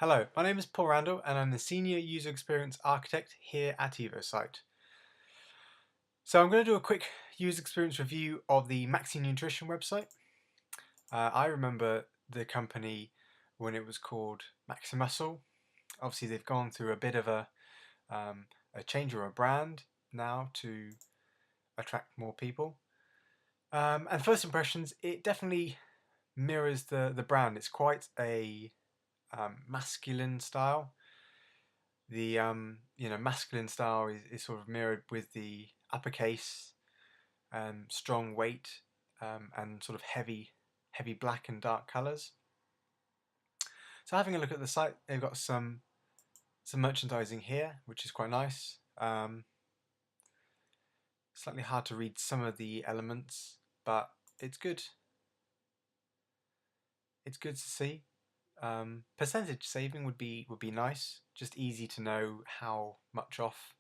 Hello, my name is Paul Randall and I'm the Senior User Experience Architect here at EvoSite. So I'm going to do a quick user experience review of the Maxinutrition website. I remember the company when it was called Maximuscle. Obviously they've gone through a bit of a change or a brand now to attract more people. And first impressions, it definitely mirrors the brand. It's quite a masculine style. The masculine style is sort of mirrored with the uppercase, strong weight, and sort of heavy black and dark colours. So having a look at the site, they've got some merchandising here, which is quite nice. Slightly hard to read some of the elements, but it's good. It's good to see. Percentage saving would be nice. Just easy to know how much off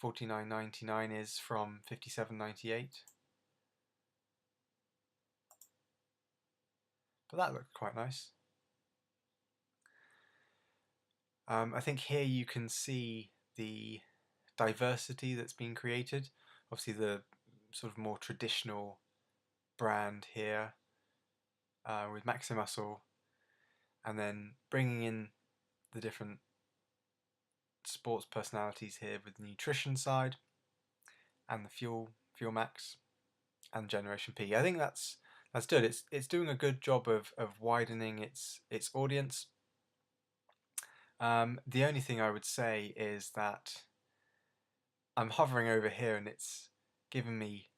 $49.99 is from $57.98. But that looked quite nice. I think here you can see the diversity that's been created. Obviously the sort of more traditional brand here with Maximuscle, and then bringing in the different sports personalities here with the nutrition side and the fuel max and Generation P. I think that's good. It's doing a good job of widening its audience. The only thing I would say is that I'm hovering over here and it's giving me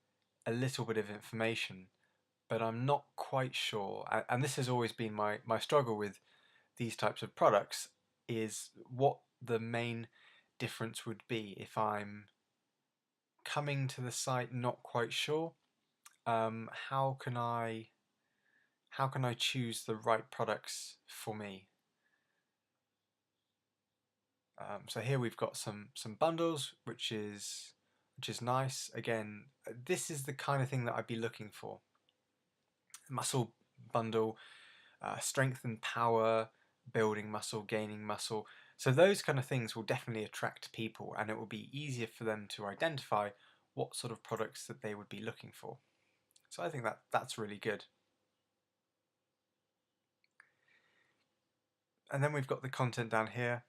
a little bit of information, but I'm not quite sure, and this has always been my struggle with these types of products, is what the main difference would be if I'm coming to the site not quite sure. How can I choose the right products for me? So here we've got some bundles, which is nice. Again, this is the kind of thing that I'd be looking for. Muscle bundle, strength and power, building muscle, gaining muscle. So those kind of things will definitely attract people, and it will be easier for them to identify what sort of products that they would be looking for. So I think that's really good. And then we've got the content down here.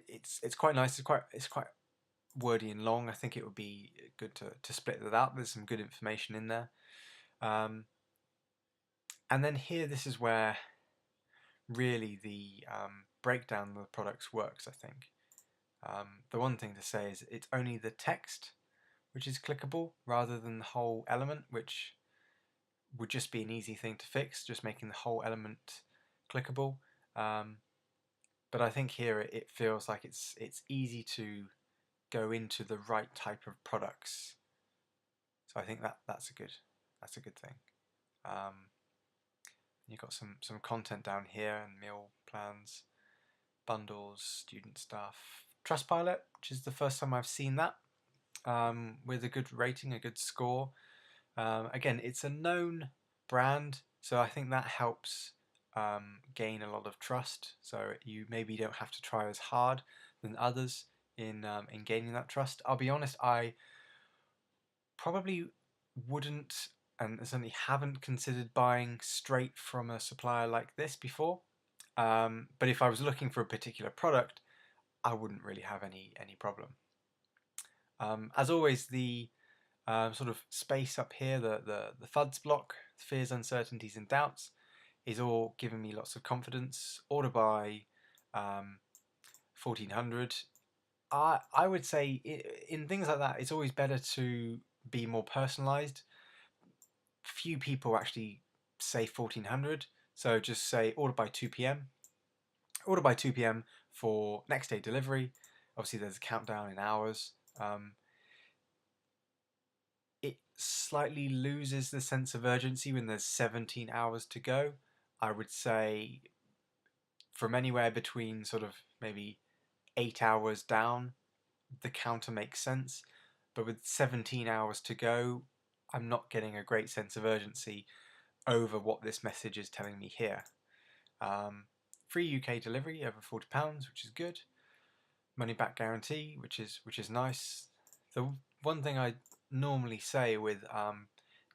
It's quite nice. It's quite wordy and long. I think it would be good to split that out. There's some good information in there. And then here, this is where really the breakdown of the products works, I think. The one thing to say is it's only the text which is clickable rather than the whole element, which would just be an easy thing to fix, just making the whole element clickable. But I think here it feels like it's easy to go into the right type of products. So I think that's a good thing. You've got some content down here and meal plans, bundles, student stuff, Trustpilot, which is the first time I've seen that, with a good rating, a good score. Again, it's a known brand, so I think that helps gain a lot of trust. So you maybe don't have to try as hard than others in gaining that trust. I'll be honest, I probably wouldn't, and certainly haven't considered buying straight from a supplier like this before. But if I was looking for a particular product, I wouldn't really have any problem. As always, the sort of space up here, the FUDs block, fears, uncertainties, and doubts, is all giving me lots of confidence. Order by 1400. I would say in things like that, it's always better to be more personalized. Few people actually say 1400, so just say order by 2 p.m. Order by 2 p.m. for next day delivery. Obviously, there's a countdown in hours. It slightly loses the sense of urgency when there's 17 hours to go. I would say from anywhere between sort of maybe 8 hours down, the counter makes sense. But with 17 hours to go, I'm not getting a great sense of urgency over what this message is telling me here. Free UK delivery over £40, which is good. Money back guarantee, which is nice. The one thing I normally say with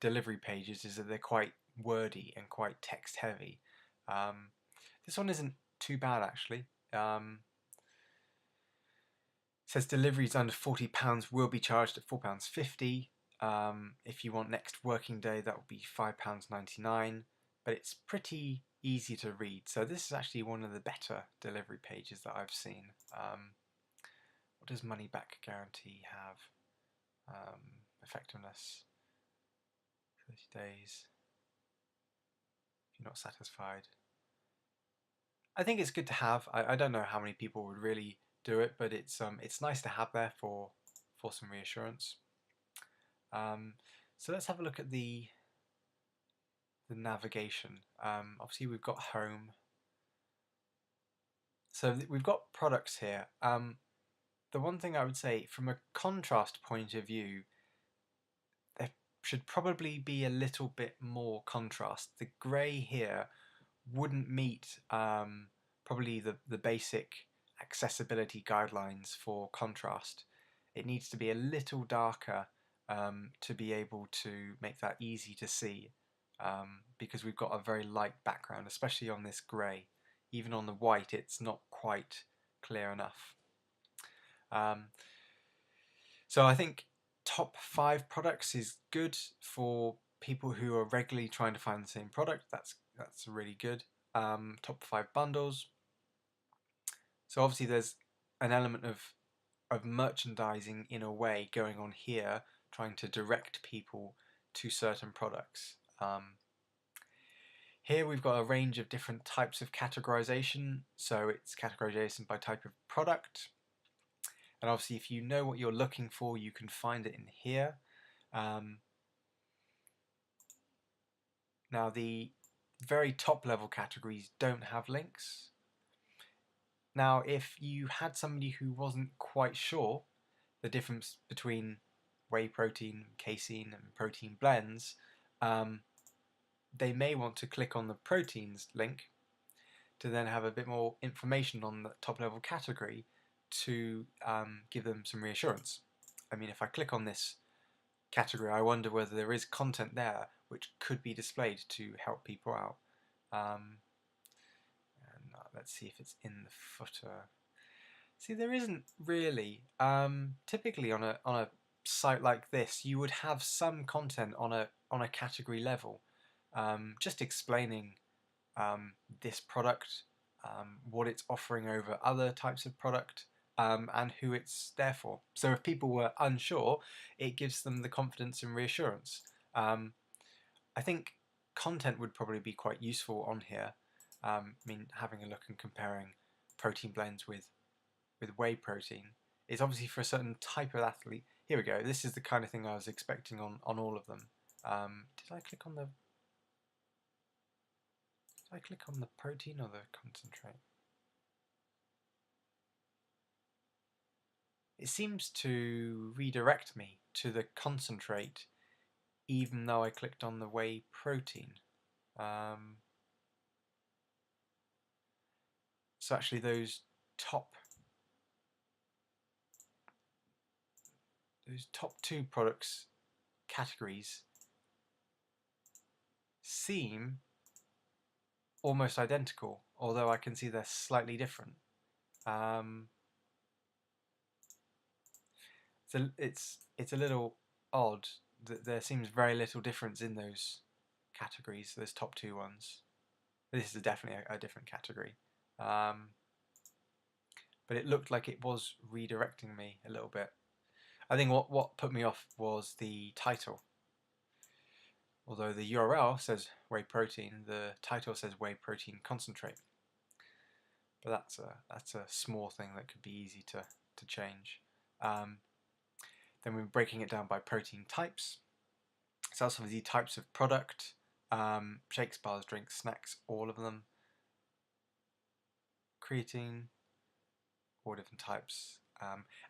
delivery pages is that they're quite wordy and quite text heavy. This one isn't too bad actually. Says deliveries under £40 will be charged at £4.50. If you want next working day, that will be £5.99. But it's pretty easy to read. So this is actually one of the better delivery pages that I've seen. What does money back guarantee have? Effectiveness 30 days. If you're not satisfied. I think it's good to have. I don't know how many people would really do it, but it's nice to have there for some reassurance. So let's have a look at the navigation. Obviously we've got home. So we've got products here. The one thing I would say from a contrast point of view, there should probably be a little bit more contrast. The grey here wouldn't meet probably the basic accessibility guidelines for contrast. It needs to be a little darker to be able to make that easy to see, because we've got a very light background, especially on this grey. Even on the white it's not quite clear enough. So I think top 5 products is good for people who are regularly trying to find the same product. That's really good. Top 5 bundles. So obviously there's an element of merchandising in a way going on here, trying to direct people to certain products. Here we've got a range of different types of categorization. So it's categorization by type of product. And obviously if you know what you're looking for, you can find it in here. Now the very top level categories don't have links. Now if you had somebody who wasn't quite sure the difference between whey protein, casein and protein blends, they may want to click on the proteins link to then have a bit more information on the top level category to give them some reassurance. I mean, if I click on this category, I wonder whether there is content there which could be displayed to help people out. And let's see if it's in the footer. See, there isn't really. Typically on a site like this, you would have some content on a category level, just explaining this product, what it's offering over other types of product, and who it's there for. So if people were unsure, it gives them the confidence and reassurance. I think content would probably be quite useful on here. I mean, having a look and comparing protein blends with whey protein is obviously for a certain type of athlete. Here we go. This is the kind of thing I was expecting on all of them. Did I click on the protein or the concentrate? It seems to redirect me to the concentrate even though I clicked on the whey protein. So actually those top 2 products categories seem almost identical, although I can see they're slightly different. So it's a little odd that there seems very little difference in those categories, those top 2 ones. This is definitely a different category. But it looked like it was redirecting me a little bit. I think what put me off was the title. Although the URL says whey protein, the title says whey protein concentrate. But that's a small thing that could be easy to change. Then we're breaking it down by protein types. So that's obviously types of product, shakes, bars, drinks, snacks, all of them. Creatine, all different types.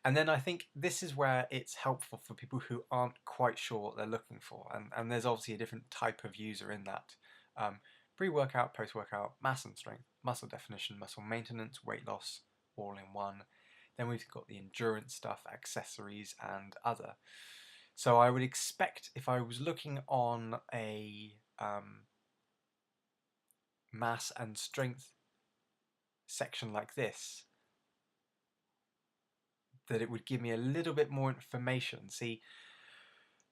And then I think this is where it's helpful for people who aren't quite sure what they're looking for. And there's obviously a different type of user in that. Pre-workout, post-workout, mass and strength, muscle definition, muscle maintenance, weight loss, all in one. Then we've got the endurance stuff, accessories, and other. So I would expect if I was looking on a mass and strength section like this, that it would give me a little bit more information. See,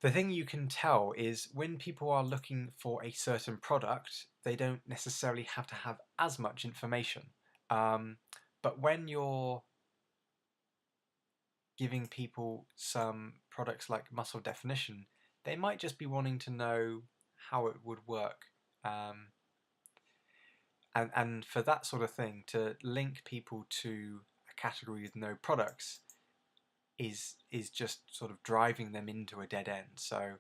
the thing you can tell is when people are looking for a certain product, they don't necessarily have to have as much information. But when you're giving people some products like muscle definition, they might just be wanting to know how it would work. And for that sort of thing, to link people to a category with no products is just sort of driving them into a dead end. So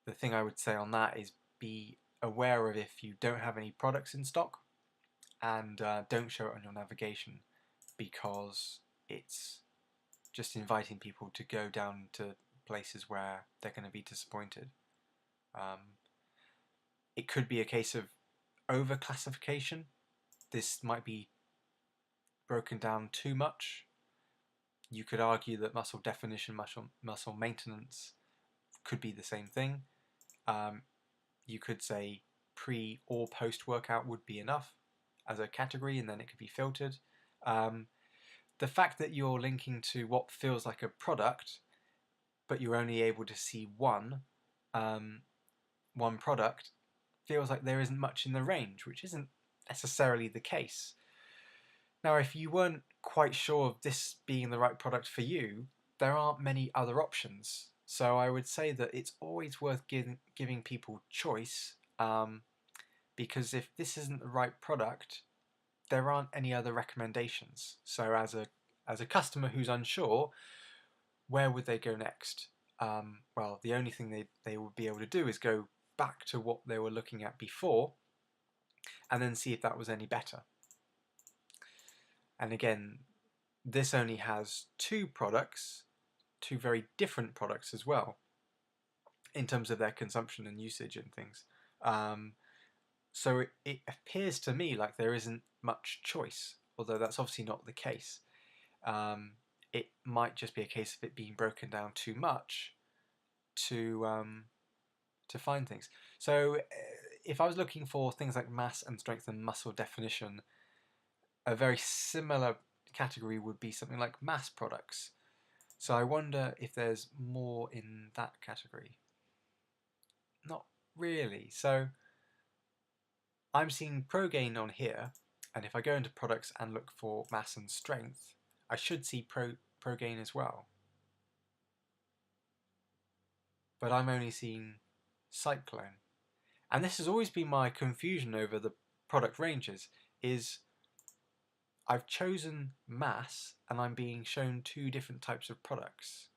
the thing I would say on that is be aware of if you don't have any products in stock, and don't show it on your navigation, because it's just inviting people to go down to places where they're going to be disappointed. It could be a case of over classification. This might be broken down too much. You could argue that muscle definition, muscle maintenance could be the same thing. You could say pre or post workout would be enough as a category, and then it could be filtered. The fact that you're linking to what feels like a product, but you're only able to see one product, feels like there isn't much in the range, which isn't necessarily the case. Now, if you weren't quite sure of this being the right product for you, there aren't many other options. So I would say that it's always worth giving people choice, because if this isn't the right product, there aren't any other recommendations. So as a customer who's unsure, where would they go next? Well, the only thing they would be able to do is go back to what they were looking at before, and then see if that was any better. And again, this only has two products, two very different products as well, in terms of their consumption and usage and things. So it appears to me like there isn't much choice, although that's obviously not the case. It might just be a case of it being broken down too much to find things. So if I was looking for things like mass and strength and muscle definition, a very similar category would be something like mass products. So I wonder if there's more in that category. Not really. So I'm seeing ProGain on here, and if I go into products and look for mass and strength, I should see ProGain as well. But I'm only seeing Cyclone. And this has always been my confusion over the product ranges, is I've chosen mass and I'm being shown two different types of products.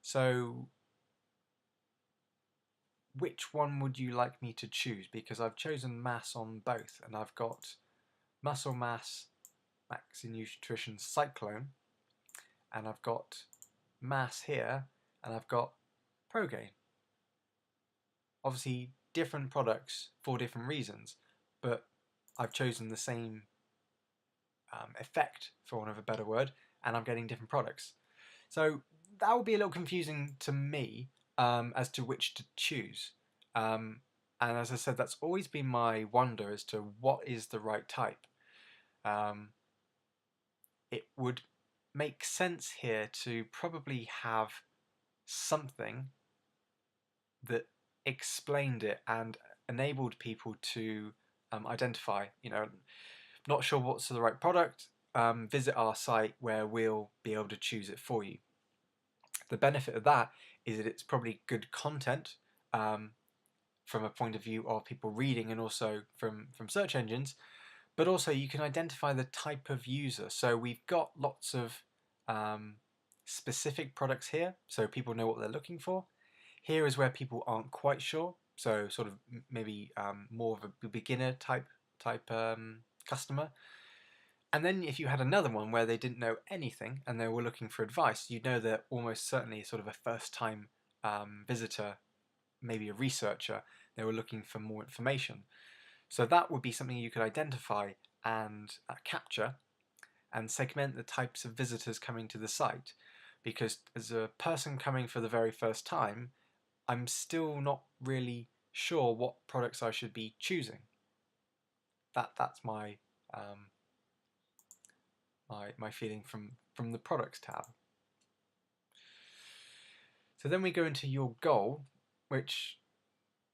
So which one would you like me to choose? Because I've chosen mass on both, and I've got Muscle Mass, Maxinutrition Cyclone, and I've got mass here, and I've got ProGain. Obviously different products for different reasons, but I've chosen the same effect, for want of a better word, and I'm getting different products. So that would be a little confusing to me as to which to choose. And as I said, that's always been my wonder as to what is the right type. It would make sense here to probably have something that explained it and enabled people to identify, not sure what's the right product, visit our site where we'll be able to choose it for you. The benefit of that is that it's probably good content from a point of view of people reading, and also from search engines, but also you can identify the type of user. So we've got lots of specific products here, so people know what they're looking for. Here is where people aren't quite sure, so sort of maybe more of a beginner type customer. And then if you had another one where they didn't know anything and they were looking for advice, you'd know they're almost certainly sort of a first-time visitor, maybe a researcher. They were looking for more information. So that would be something you could identify and capture and segment the types of visitors coming to the site. Because as a person coming for the very first time, I'm still not really sure what products I should be choosing. That's my my feeling from the products tab. So then we go into your goal, which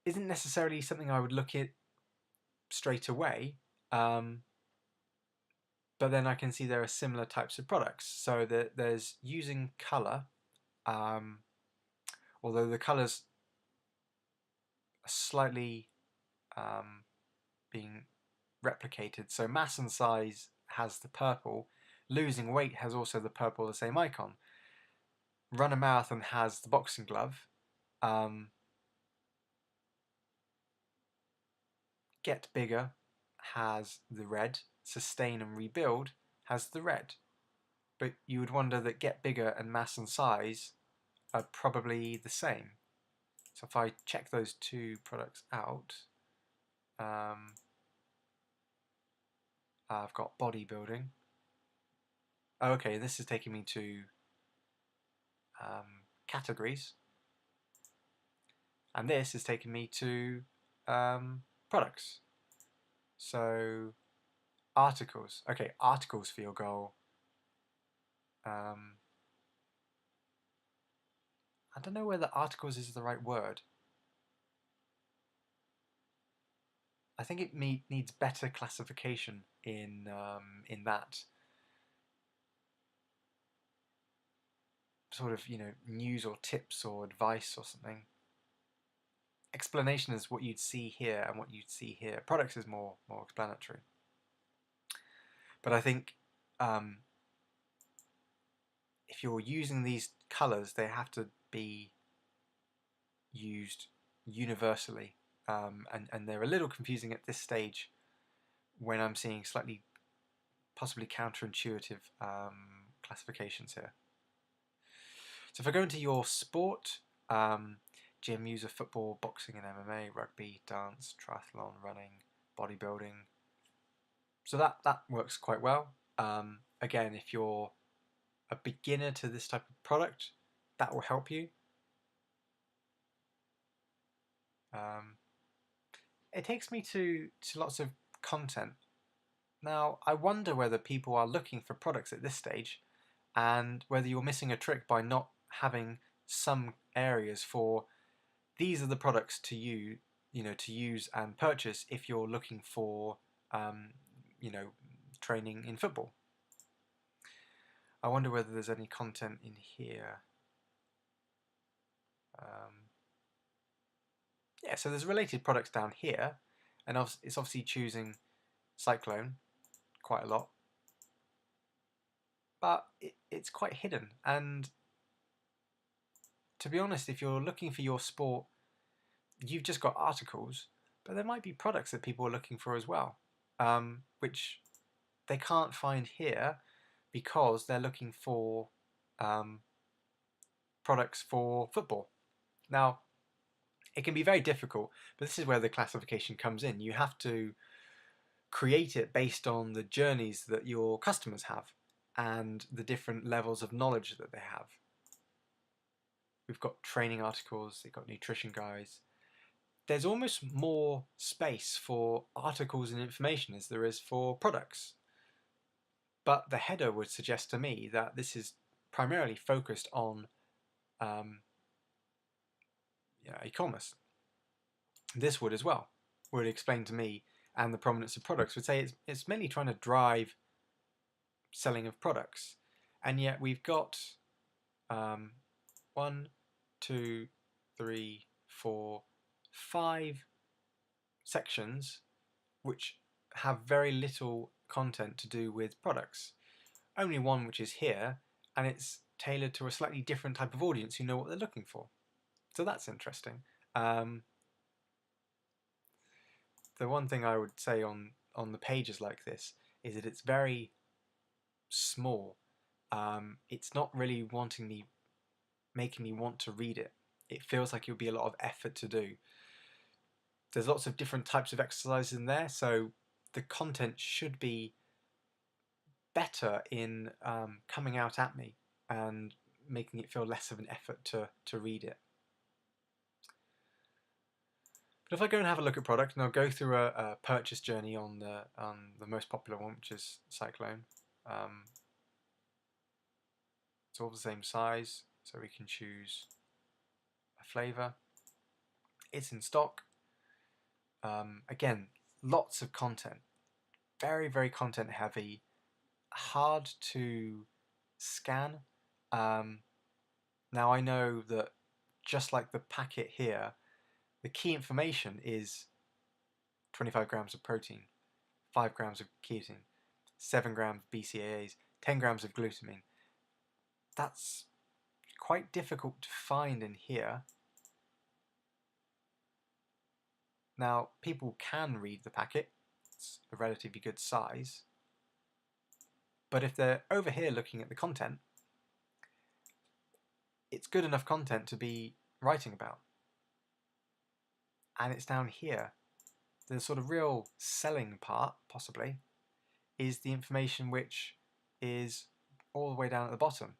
isn't necessarily something I would look at straight away, but then I can see there are similar types of products. So there's using color, although the colors are slightly being replicated. So mass and size has the purple, losing weight has also the purple, the same icon. Run a marathon has the boxing glove. Get bigger has the red. Sustain and rebuild has the red. But you would wonder that get bigger and mass and size are probably the same. So if I check those two products out, I've got bodybuilding. Okay, this is taking me to categories, and this is taking me to products. So articles. Okay, articles for your goal. I don't know whether articles is the right word. I think it needs better classification in that sort of, news or tips or advice or something. Explanation is what you'd see here and what you'd see here. Products is more explanatory. But I think if you're using these colors, they have to be used universally, and they're a little confusing at this stage when I'm seeing slightly possibly counterintuitive classifications here. So if I go into your sport, gym, user, football, boxing and MMA, rugby, dance, triathlon, running, bodybuilding. So that works quite well. Again, if you're a beginner to this type of product, that will help you. It takes me to lots of content. Now, I wonder whether people are looking for products at this stage and whether you're missing a trick by not having some areas for these are the products to use and purchase if you're looking for training in football. I wonder whether there's any content in here. Yeah, so there's related products down here, and it's obviously choosing Cyclone quite a lot, but it's quite hidden. And to be honest, if you're looking for your sport, you've just got articles, but there might be products that people are looking for as well, which they can't find here because they're looking for products for football. Now, it can be very difficult, but this is where the classification comes in. You have to create it based on the journeys that your customers have and the different levels of knowledge that they have. We've got training articles, they've got nutrition guides. There's almost more space for articles and information as there is for products. But the header would suggest to me that this is primarily focused on e-commerce. This would as well, would explain to me, and the prominence of products would say it's mainly trying to drive selling of products. And yet we've got 1, 2, 3, 4, 5 sections which have very little content to do with products. Only one which is here, and it's tailored to a slightly different type of audience who know what they're looking for. So that's interesting. The one thing I would say on the pages like this is that it's very small. It's not really making me want to read it. It feels like it would be a lot of effort to do. There's lots of different types of exercises in there, so the content should be better in coming out at me and making it feel less of an effort to read it. But if I go and have a look at product, and I'll go through a purchase journey on the most popular one, which is Cyclone. It's all the same size, so we can choose a flavour. It's in stock. Again, lots of content. Very, very content heavy. Hard to scan. Now I know that just like the packet here, the key information is 25 grams of protein, 5 grams of creatine, 7 grams of BCAAs, 10 grams of glutamine. That's quite difficult to find in here. Now, people can read the packet. It's a relatively good size. But if they're over here looking at the content, it's good enough content to be writing about. And it's down here. The sort of real selling part, possibly, is the information which is all the way down at the bottom.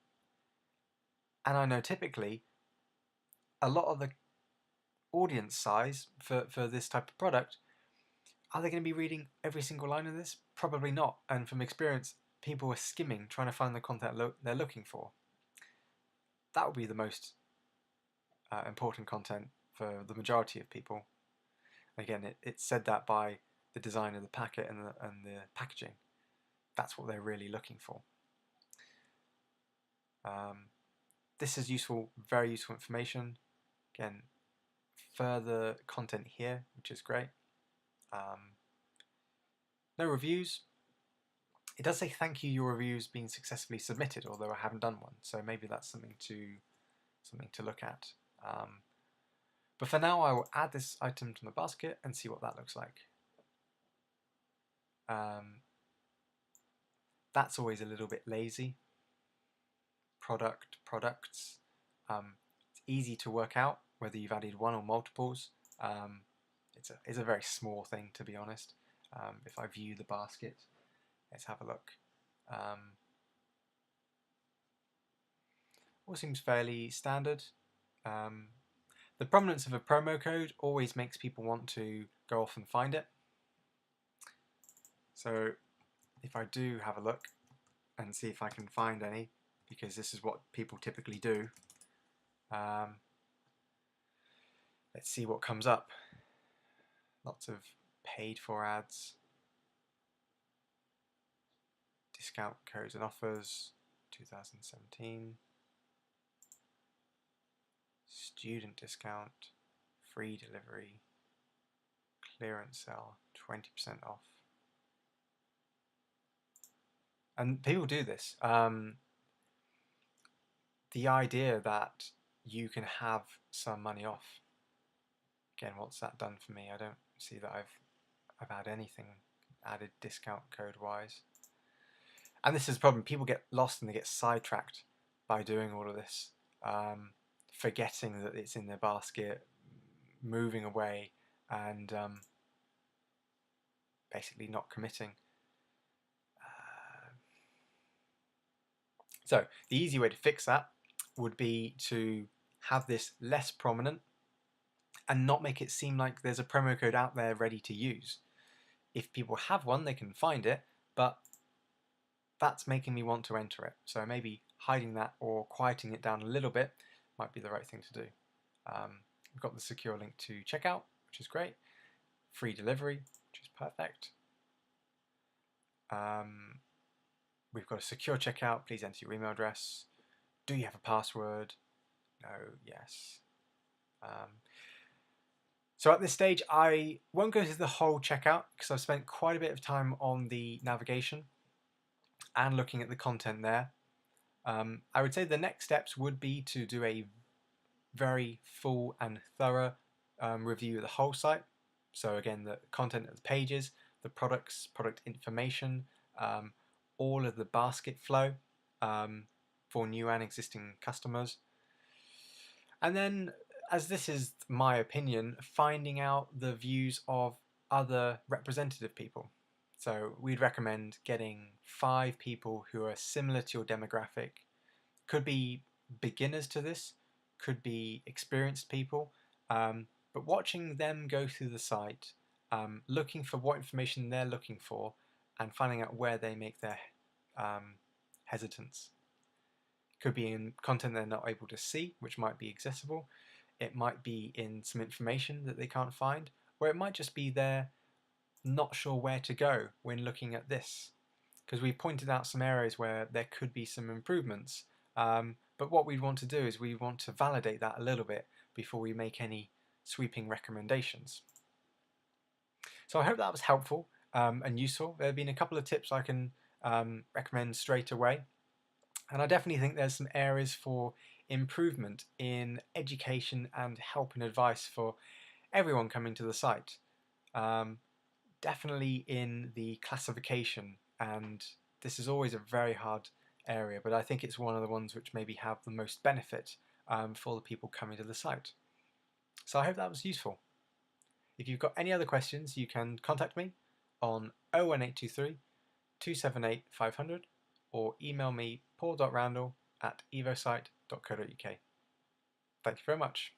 And I know typically a lot of the audience size for this type of product, are they going to be reading every single line of this? Probably not. And from experience, people are skimming, trying to find the content they're looking for. That would be the most important content for the majority of people. Again, it's said that by the design of the packet and the packaging. That's what they're really looking for. This is useful, very useful information. Again, further content here, which is great. No reviews. It does say thank you, your review's been successfully submitted, although I haven't done one, so maybe that's something to look at. But for now, I will add this item to my basket and see what that looks like. That's always a little bit lazy. Products. It's easy to work out whether you've added one or multiples. It's a very small thing, to be honest. If I view the basket, let's have a look. All seems fairly standard. The prominence of a promo code always makes people want to go off and find it. So if I do have a look and see if I can find any, because this is what people typically do, let's see what comes up. Lots of paid for ads, discount codes and offers, 2017, student discount, free delivery, clearance sale, 20% off. And people do this. The idea that you can have some money off. Again, what's that done for me? I don't see that I've had anything added discount code wise. And this is the problem. People get lost and they get sidetracked by doing all of this, forgetting that it's in their basket, moving away, and basically not committing. So the easy way to fix that would be to have this less prominent and not make it seem like there's a promo code out there ready to use. If people have one, they can find it, but that's making me want to enter it. So maybe hiding that or quieting it down a little bit might be the right thing to do. We've got the secure link to checkout, which is great. Free delivery, which is perfect. We've got a secure checkout. Please enter your email address. Do you have a password? No, yes. So at this stage, I won't go through the whole checkout because I've spent quite a bit of time on the navigation and looking at the content there. I would say the next steps would be to do a very full and thorough review of the whole site. So again, the content of the pages, the products, product information, all of the basket flow for new and existing customers. And then, as this is my opinion, finding out the views of other representative people. So we'd recommend getting 5 people who are similar to your demographic. Could be beginners to this, could be experienced people, but watching them go through the site, looking for what information they're looking for, and finding out where they make their hesitance. Could be in content they're not able to see, which might be accessible. It might be in some information that they can't find, or it might just be they're not sure where to go when looking at this. Because we pointed out some areas where there could be some improvements, but what we want to do is we want to validate that a little bit before we make any sweeping recommendations. So I hope that was helpful and useful. There have been a couple of tips I can recommend straight away. And I definitely think there's some areas for improvement in education and help and advice for everyone coming to the site. Definitely in the classification, and this is always a very hard area, but I think it's one of the ones which maybe have the most benefit for the people coming to the site. So I hope that was useful. If you've got any other questions, you can contact me on 01823 278 500 or email me paul.randall@evosite.co.uk. Thank you very much.